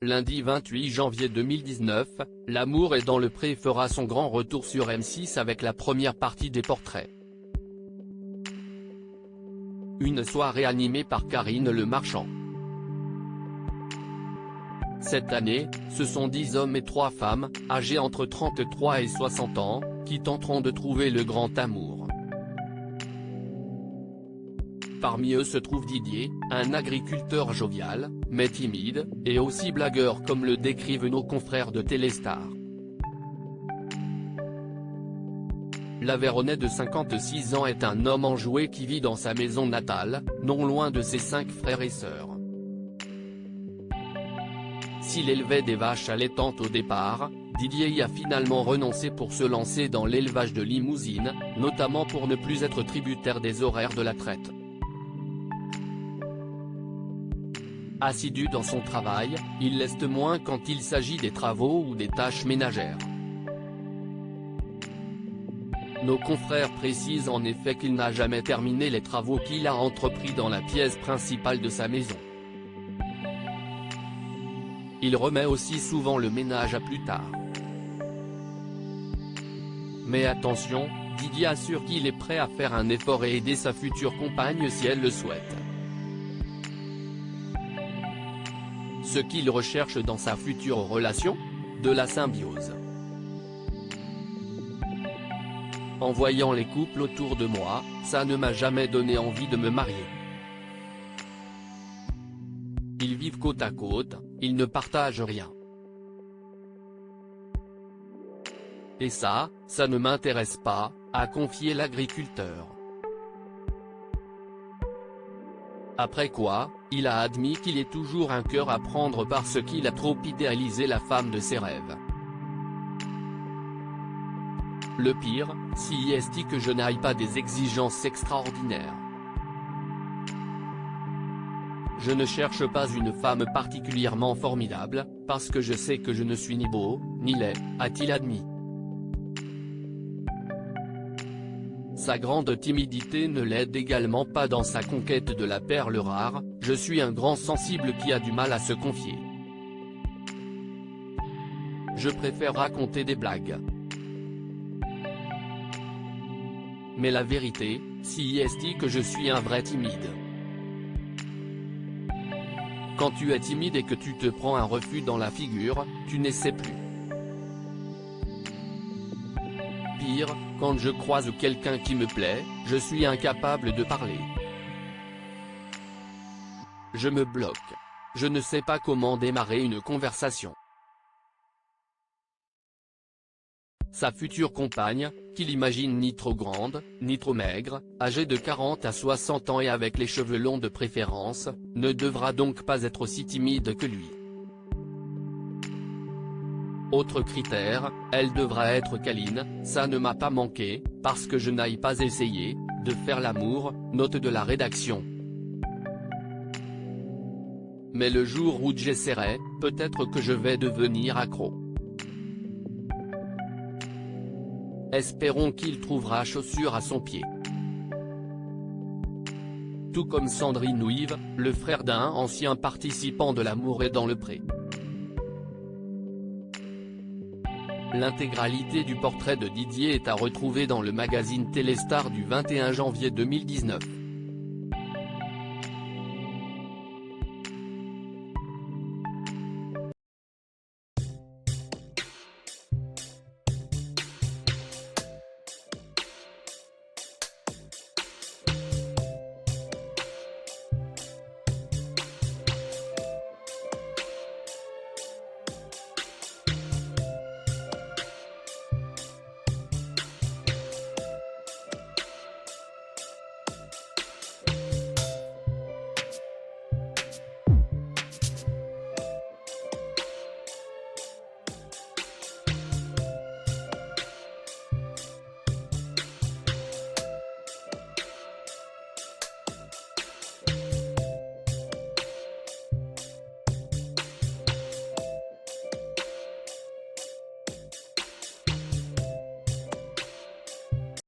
Lundi 28 janvier 2019, L'amour est dans le pré fera son grand retour sur M6 avec la première partie des portraits. Une soirée animée par Karine Le Marchand. Cette année, ce sont 10 hommes et 3 femmes, âgés entre 33 et 60 ans, qui tenteront de trouver le grand amour. Parmi eux se trouve Didier, un agriculteur jovial, mais timide, et aussi blagueur comme le décrivent nos confrères de Téléstar. L'Aveyronais de 56 ans est un homme enjoué qui vit dans sa maison natale, non loin de ses 5 frères et sœurs. S'il élevait des vaches allaitantes au départ, Didier y a finalement renoncé pour se lancer dans l'élevage de limousines, notamment pour ne plus être tributaire des horaires de la traite. Assidu dans son travail, il leste moins quand il s'agit des travaux ou des tâches ménagères. Nos confrères précisent en effet qu'il n'a jamais terminé les travaux qu'il a entrepris dans la pièce principale de sa maison. Il remet aussi souvent le ménage à plus tard. Mais attention, Didier assure qu'il est prêt à faire un effort et aider sa future compagne si elle le souhaite. Ce qu'il recherche dans sa future relation ? De la symbiose. En voyant les couples autour de moi, ça ne m'a jamais donné envie de me marier. Ils vivent côte à côte, ils ne partagent rien. Et ça ne m'intéresse pas, a confié l'agriculteur. Après quoi, il a admis qu'il est toujours un cœur à prendre parce qu'il a trop idéalisé la femme de ses rêves. Le pire, si est que je n'aille pas des exigences extraordinaires. Je ne cherche pas une femme particulièrement formidable, parce que je sais que je ne suis ni beau, ni laid, a-t-il admis. Sa grande timidité ne l'aide également pas dans sa conquête de la perle rare, je suis un grand sensible qui a du mal à se confier. Je préfère raconter des blagues. Mais la vérité, si est que je suis un vrai timide. Quand tu es timide et que tu te prends un refus dans la figure, tu n'essaies plus. Pire, quand je croise quelqu'un qui me plaît, je suis incapable de parler. Je me bloque. Je ne sais pas comment démarrer une conversation. Sa future compagne, qu'il imagine ni trop grande, ni trop maigre, âgée de 40 à 60 ans et avec les cheveux longs de préférence, ne devra donc pas être aussi timide que lui. Autre critère, elle devra être câline, ça ne m'a pas manqué, parce que je n'aille pas essayer de faire l'amour, note de la rédaction. Mais le jour où j'essaierai, peut-être que je vais devenir accro. Espérons qu'il trouvera chaussure à son pied. Tout comme Sandrine ou Yves, le frère d'un ancien participant de L'amour est dans le pré. L'intégralité du portrait de Didier est à retrouver dans le magazine Téléstar du 21 janvier 2019.